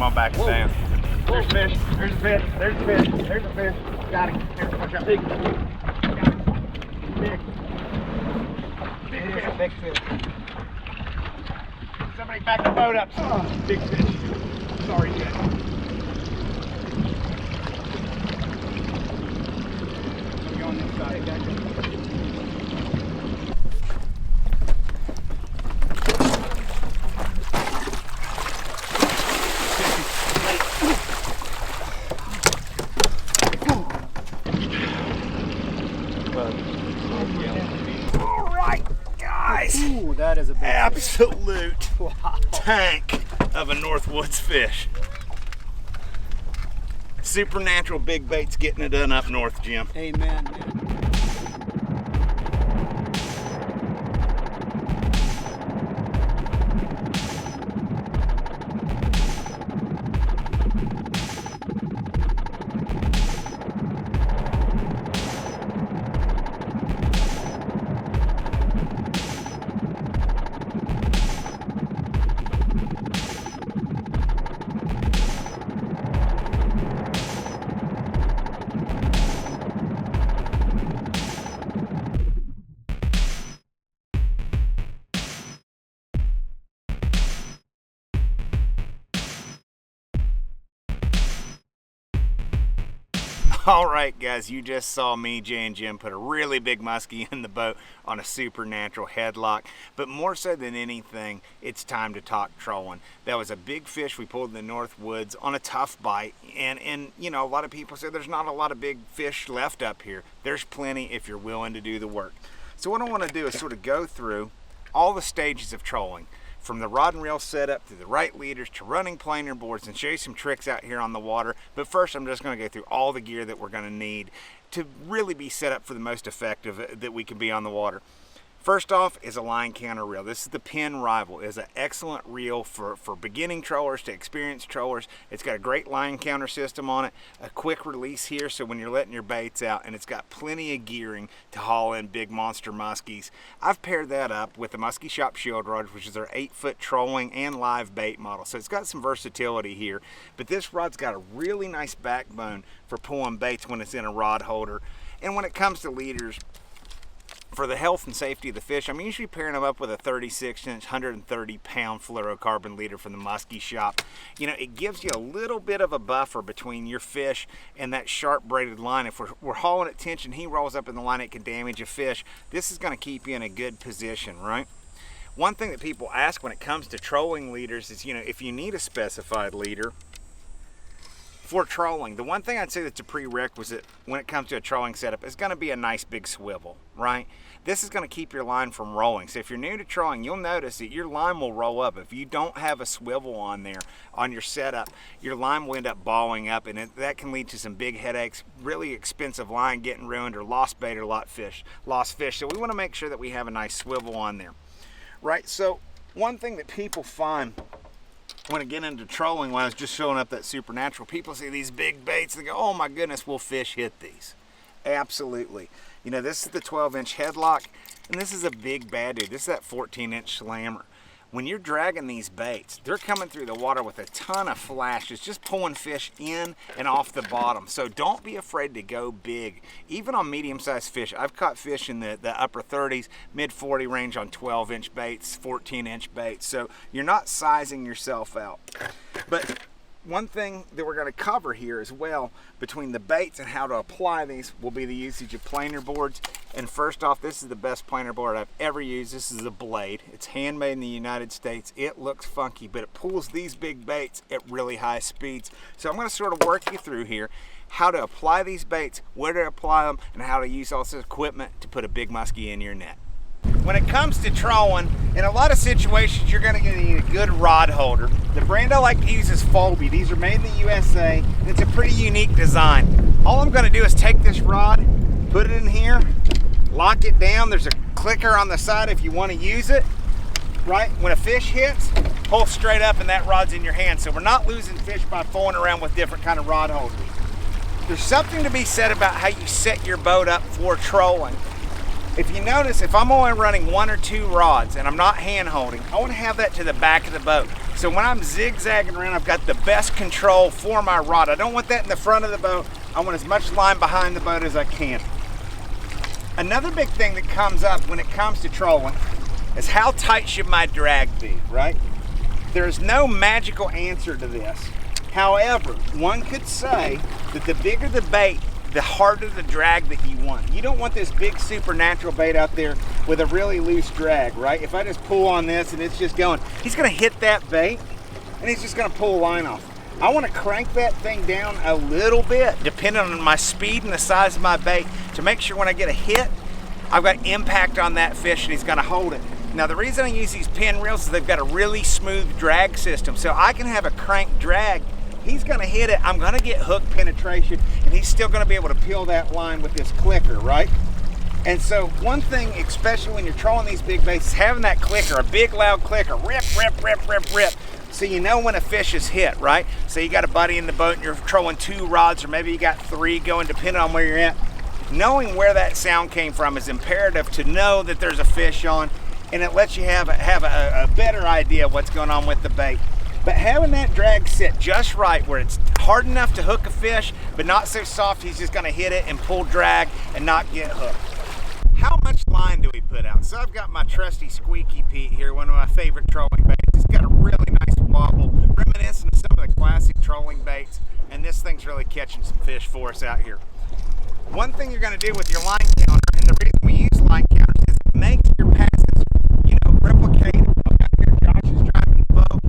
I'm gonna back it down. There's fish. There's a fish. There's a fish. There's a fish. Got him. Here, watch out. Big. Got him. Big. Big fish. Big fish. Somebody back the boat up. Oh, big fish. Sorry, Jet. Be on this side. Exactly. Ooh, that is a big absolute tank of a North Woods fish. Supernatural big baits getting it done up north, Jim. Amen, man. All right, guys, you just saw me, Jay, and Jim put a really big muskie in the boat on a supernatural headlock. But more so than anything, it's time to talk trolling. That was a big fish we pulled in the North Woods on a tough bite. And you know, a lot of people say there's not a lot of big fish left up here. There's plenty if you're willing to do the work. So what I want to do is sort of go through all the stages of trolling, from the rod and reel setup to the right leaders to running planer boards, and show you some tricks out here on the water. But first, I'm just going to go through all the gear that we're going to need to really be set up for the most effective that we can be on the water. First off is a line counter reel. This is the Penn Rival. It's an excellent reel for beginning trollers to experienced trollers. It's got a great line counter system on it, a quick release here so when you're letting your baits out, and it's got plenty of gearing to haul in big monster muskies. I've paired that up with the Musky Shop Shield Rod, which is our 8-foot trolling and live bait model. So it's got some versatility here, but this rod's got a really nice backbone for pulling baits when it's in a rod holder. And when it comes to leaders, for the health and safety of the fish, I'm usually pairing them up with a 36-inch, 130-pound fluorocarbon leader from the Musky Shop. You know, it gives you a little bit of a buffer between your fish and that sharp braided line. If we're hauling at tension, he rolls up in the line, it can damage a fish. This is going to keep you in a good position, right? One thing that people ask when it comes to trolling leaders is, you know, if you need a specified leader for trolling, the one thing I'd say that's a prerequisite when it comes to a trolling setup is going to be a nice big swivel, right? This is going to keep your line from rolling. So if you're new to trolling, you'll notice that your line will roll up. If you don't have a swivel on there on your setup, your line will end up balling up, and that can lead to some big headaches, really expensive line getting ruined, or lost bait or lost fish. So we want to make sure that we have a nice swivel on there, right? So one thing that people find when I get into trolling, when I was just showing up that supernatural, people see these big baits, they go, oh my goodness, will fish hit these? Absolutely. You know, this is the 12-inch headlock, and this is a big bad dude. This is that 14-inch slammer. When you're dragging these baits, they're coming through the water with a ton of flashes, just pulling fish in and off the bottom. So don't be afraid to go big. Even on medium-sized fish, I've caught fish in the upper 30s, mid-40 range on 12-inch baits, 14-inch baits. So you're not sizing yourself out. But one thing that we're going to cover here as well, between the baits and how to apply these, will be the usage of planer boards. And first off, this is the best planer board I've ever used. This is a Blade. It's handmade in the United States. It looks funky, but it pulls these big baits at really high speeds. So I'm going to sort of work you through here how to apply these baits, where to apply them, and how to use all this equipment to put a big muskie in your net. When it comes to trolling, in a lot of situations, you're going to need a good rod holder. The brand I like to use is Phoebe. These are made in the USA, and it's a pretty unique design. All I'm going to do is take this rod, put it in here, lock it down. There's a clicker on the side if you want to use it. Right? When a fish hits, pull straight up and that rod's in your hand. So we're not losing fish by fooling around with different kind of rod holders. There's something to be said about how you set your boat up for trolling. If you notice, if I'm only running 1 or 2 rods and I'm not hand holding, I want to have that to the back of the boat. So when I'm zigzagging around, I've got the best control for my rod. I don't want that in the front of the boat. I want as much line behind the boat as I can. Another big thing that comes up when it comes to trolling is how tight should my drag be, right? There's no magical answer to this. However, one could say that the bigger the bait, the harder the drag that you want. You don't want this big supernatural bait out there with a really loose drag, right? If I just pull on this and it's just going, he's gonna hit that bait and he's just gonna pull a line off. I wanna crank that thing down a little bit, depending on my speed and the size of my bait, to make sure when I get a hit, I've got impact on that fish and he's gonna hold it. Now the reason I use these pin reels is they've got a really smooth drag system, so I can have a crank drag. He's gonna hit it, I'm gonna get hook penetration, and he's still gonna be able to peel that line with this clicker, right? And so one thing, especially when you're trolling these big baits, is having that clicker, a big loud clicker, rip, rip, rip, rip, rip, so you know when a fish is hit, right? So you got a buddy in the boat and you're trolling 2 rods, or maybe you got 3 going, depending on where you're at. Knowing where that sound came from is imperative to know that there's a fish on, and it lets you have a better idea of what's going on with the bait. But having that drag sit just right, where it's hard enough to hook a fish, but not so soft he's just gonna hit it and pull drag and not get hooked. How much line do we put out? So I've got my trusty Squeaky Pete here, one of my favorite trolling baits. It's got a really nice wobble, reminiscent of some of the classic trolling baits, and this thing's really catching some fish for us out here. One thing you're gonna do with your line counter, and the reason we use line counters is it makes your passes, replicate. Here Josh is driving the boat.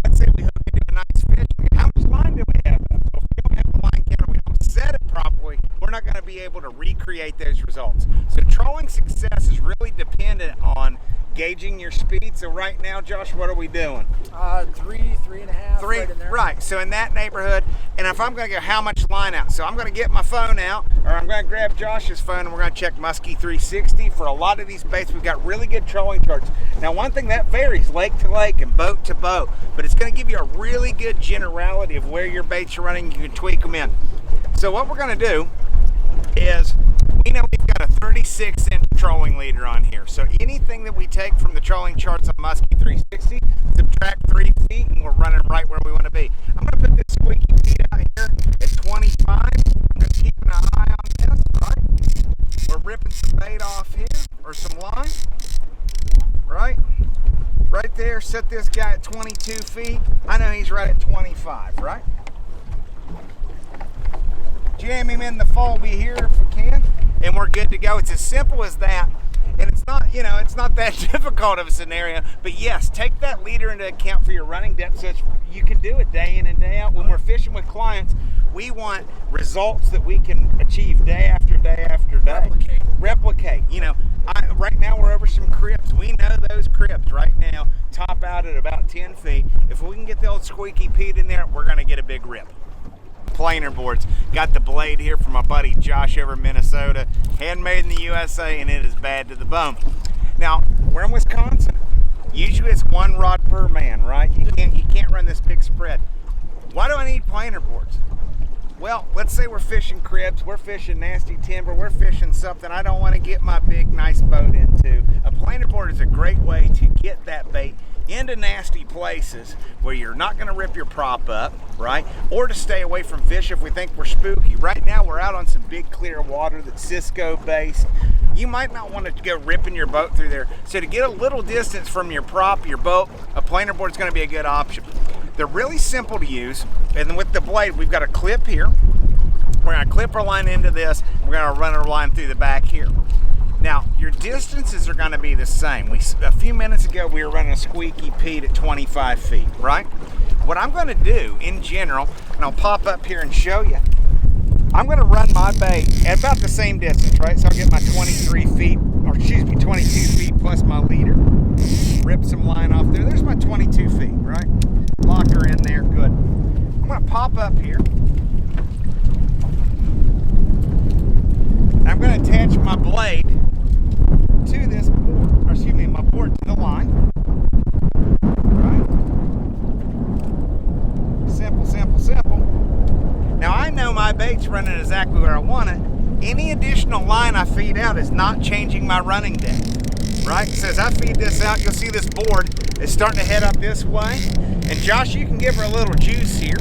Let's say we hook into a nice fish. How much line do we have? So if we don't have the line counter, we don't set it properly, we're not going to be able to recreate those results. So trolling success is really dependent on gauging your speed. So right now, Josh, what are we doing? 3.5. Right in there. Right. So in that neighborhood, and if I'm going to go how much line out, so I'm going to get my phone out, or I'm going to grab Josh's phone, and we're going to check Musky 360. For a lot of these baits, we've got really good trolling charts. Now, one thing that varies lake to lake and boat to boat, but it's going to give you a really good generality of where your baits are running. You can tweak them in. So what we're going to do is, we know we've got a 36-inch trolling leader on here. So anything that we take from the trolling charts on Musky 360, subtract 3 feet, and we're running right where we want to be. I'm going to put this Squeaky Pete out here at 25. I'm just keeping an eye on this, right? We're ripping some bait off here, or some line, right? Right there, set this guy at 22 feet. I know he's right at 25, right? Jam him in the Folby here if we can, and we're good to go. It's as simple as that. And it's not, it's not that difficult of a scenario, but yes, take that leader into account for your running depth so you can do it day in and day out. When we're fishing with clients, we want results that we can achieve day after day after day. Replicate. Right now we're over some cribs. We know those cribs right now top out at about 10 feet. If we can get the old Squeaky Pete in there, we're going to get a big rip. Planer boards. Got the blade here from my buddy Josh over in Minnesota, handmade in the USA, and it is bad to the bone. Now we're in Wisconsin. Usually it's 1 rod per man, right? You can't run this big spread. Why do I need planer boards? Well, let's say we're fishing cribs, we're fishing nasty timber, we're fishing something I don't want to get my big nice boat into. A planer board is a great way to get that bait into nasty places where you're not going to rip your prop up, right? Or to stay away from fish if we think we're spooky. Right now we're out on some big clear water that's Cisco based. You might not want to go ripping your boat through there. So to get a little distance from your prop, your boat, a planer board is going to be a good option. They're really simple to use, and with the blade we've got a clip here. We're going to clip our line into this, we're going to run our line through the back here. Now, your distances are going to be the same. A few minutes ago, we were running a Squeaky Pete at 25 feet, right? What I'm going to do, in general, and I'll pop up here and show you, I'm going to run my bait at about the same distance, right? So I'll get my 23 feet, or excuse me, 22 feet plus my leader. Rip some line off there. There's my 22 feet, right? Lock her in there, good. I'm going to pop up here. I'm going to attach my blade to this board, or excuse me, my board to the line. Right? Simple, simple, simple. Now I know my bait's running exactly where I want it. Any additional line I feed out is not changing my running depth, right? So as I feed this out, you'll see this board is starting to head up this way. And Josh, you can give her a little juice here.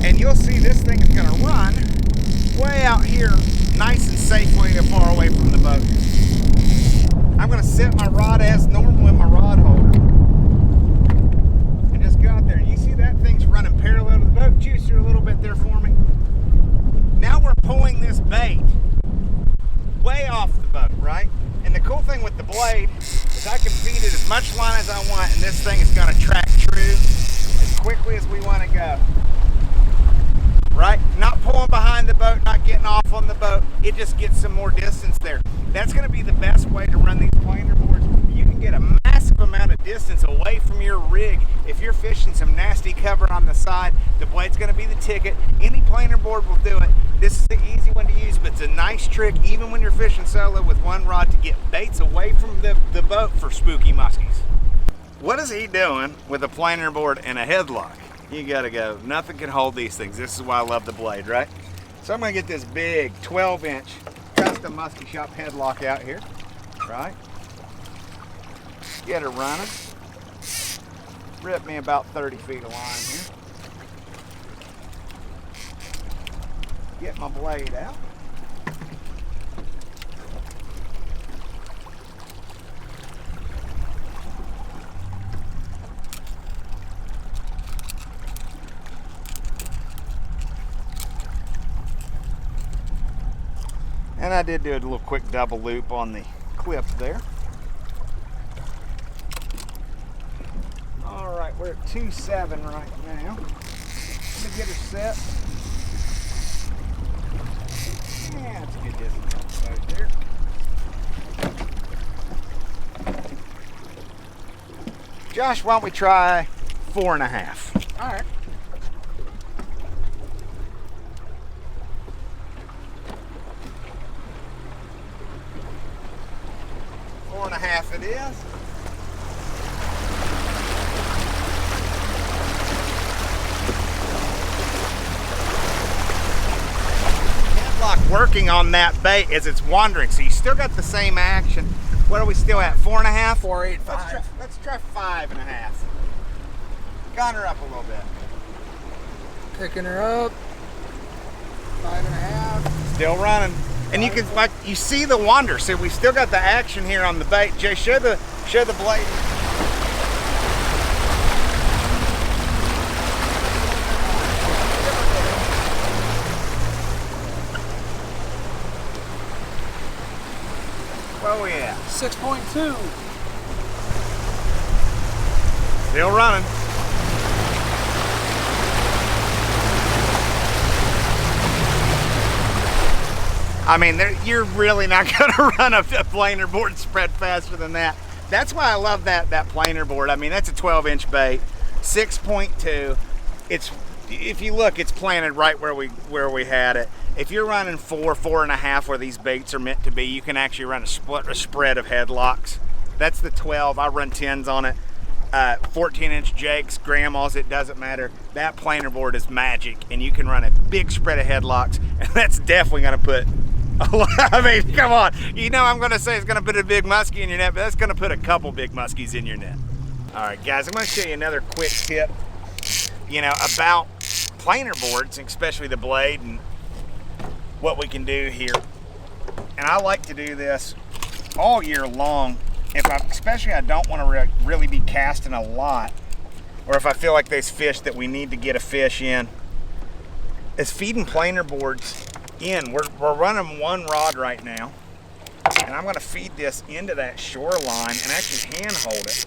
And you'll see this thing is gonna run way out here, nice and safely far away from the boat. I'm gonna set my rod as normal in my rod holder. And just go out there. And you see that thing's running parallel to the boat. Juice her a little bit there for me. Now we're pulling this bait way off the boat, right? And the cool thing with the blade is I can feed it as much line as I want, and this thing is gonna track true as quickly as we wanna go. Right? Not pulling behind the boat, not getting off on the boat. It just gets some more distance there. That's going to be the best way to run these planer boards. You can get a massive amount of distance away from your rig. If you're fishing some nasty cover on the side, the blade's going to be the ticket. Any planer board will do it. This is the easy one to use, but it's a nice trick, even when you're fishing solo with one rod, to get baits away from the boat for spooky muskies. What is he doing with a planer board and a headlock? You gotta go. Nothing can hold these things. This is why I love the blade, right? So I'm gonna get this big 12-inch custom Musky Shop headlock out here, right? Get her running. Rip me about 30 feet of line here. Get my blade out. And I did do a little quick double loop on the clip there. All right, we're at 2.7 right now. Let me get her set. Yeah, that's a good distance right there. Josh, why don't we try 4.5? All right. It is. Headlock working on that bait as it's wandering, so you still got the same action. What are we still at? 4.5? 4.85. Let's try 5.5. Gun her up a little bit. Picking her up. 5.5. Still running. And you can, like, you see the wander. So we still got the action here on the bait. Jay, show the blade. Where we at? 6.2. Still running. I mean, you're really not going to run a planer board spread faster than that. That's why I love that planer board. I mean, that's a 12-inch bait, 6.2. If you look, it's planted right where we had it. If you're running 4.5, where these baits are meant to be, you can actually run a spread of headlocks. That's the 12. I run 10s on it. 14-inch jakes, grandmas, it doesn't matter. That planer board is magic, and you can run a big spread of headlocks, and that's definitely going to put I mean, come on. You know I'm going to say it's going to put a big muskie in your net, but that's going to put a couple big muskies in your net. All right, guys, I'm going to show you another quick tip, about planer boards, especially the blade, and what we can do here. And I like to do this all year long. Especially I don't want to really be casting a lot, or if I feel like there's fish that we need to get a fish in, is feeding planer boards in. We're running one rod right now, and I'm going to feed this into that shoreline and actually hand hold it,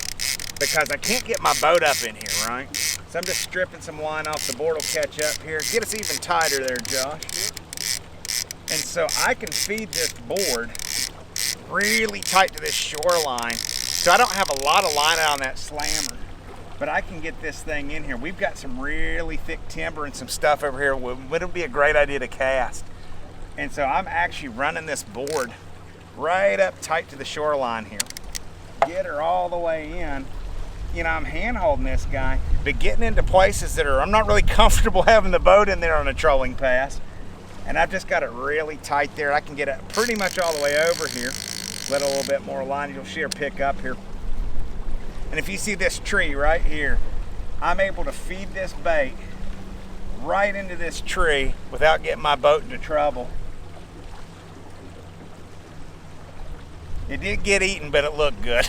because I can't get my boat up in here, right? So I'm just stripping some line off. The board will catch up here. Get us even tighter there, Josh. And so I can feed this board really tight to this shoreline, so I don't have a lot of line out on that slammer, but I can get this thing in here. We've got some really thick timber and some stuff over here. Would be a great idea to cast. And so I'm actually running this board right up tight to the shoreline here. Get her all the way in. I'm hand holding this guy, but getting into places that I'm not really comfortable having the boat in there on a trolling pass. And I've just got it really tight there. I can get it pretty much all the way over here. Let a little bit more line, you'll see her pick up here. And if you see this tree right here, I'm able to feed this bait right into this tree without getting my boat into trouble. It did get eaten, but it looked good.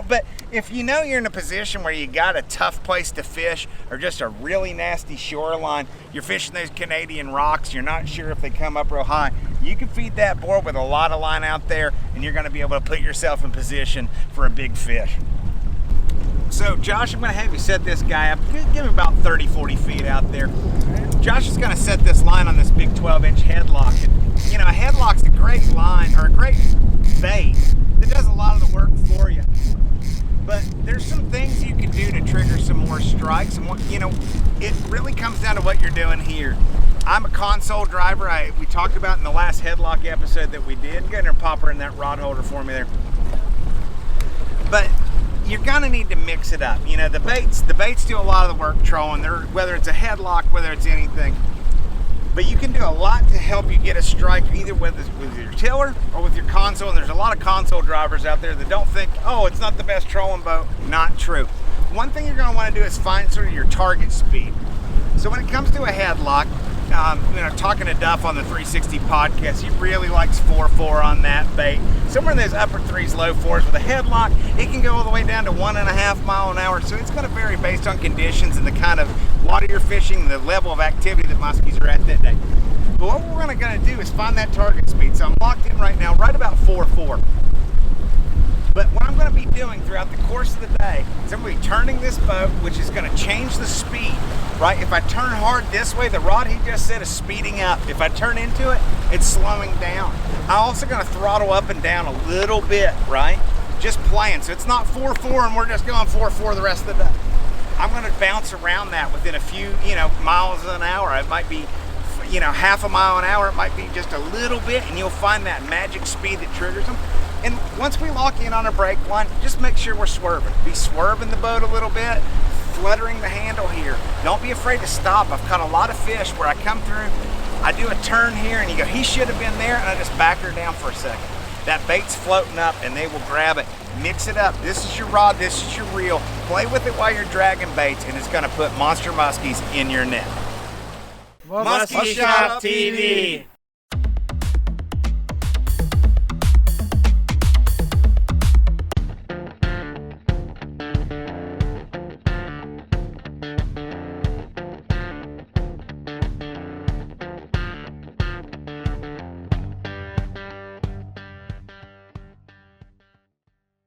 But if you know you're in a position where you got a tough place to fish or just a really nasty shoreline, you're fishing those Canadian rocks, you're not sure if they come up real high, you can feed that board with a lot of line out there and you're gonna be able to put yourself in position for a big fish. So Josh, I'm gonna have you set this guy up. Give him about 30, 40 feet out there. Josh is gonna set this line on this big 12-inch headlock. And, you know, a headlock's a great line, or a great bait that does a lot of the work for you. But there's some things you can do to trigger some more strikes. And, you know, it really comes down to what you're doing here. I'm a console driver. We talked about in the last headlock episode that we did. Go ahead and pop her in that rod holder for me there. But you're gonna need to mix it up. You know, the baits do a lot of the work trolling. Whether it's a headlock, whether it's anything. But you can do a lot to help you get a strike, either with your tiller or with your console. And there's a lot of console drivers out there that don't think, oh, it's not the best trolling boat. Not true. One thing you're gonna wanna do is find sort of your target speed. So when it comes to a headlock, you know, talking to Duff on the 360 podcast, he really likes 4.4 on that bait. Somewhere in those upper 3s, low 4s with a headlock, it can go all the way down to 1.5 mile an hour. So it's going to vary based on conditions and the kind of water you're fishing and the level of activity that muskies are at that day. But what we're going to do is find that target speed. So I'm locked in right now, right about 4.4. But what I'm going to be doing throughout the course of the day is I'm going to be turning this boat, which is going to change the speed, right? If I turn hard this way, the rod he just said is speeding up. If I turn into it, it's slowing down. I'm also going to throttle up and down a little bit, right? Just playing. So it's not 4.4 and we're just going 4.4 the rest of the day. I'm going to bounce around that within a few, you know, miles an hour. It might be, you know, half a mile an hour. It might be just a little bit, and you'll find that magic speed that triggers them. And once we lock in on a brake line, just make sure we're swerving. Be swerving the boat a little bit, fluttering the handle here. Don't be afraid to stop. I've caught a lot of fish where I come through, I do a turn here, and you go, he should have been there, and I just back her down for a second. That bait's floating up, and they will grab it. Mix it up. This is your rod, this is your reel. Play with it while you're dragging baits, and it's gonna put monster muskies in your net. Musky Shop TV.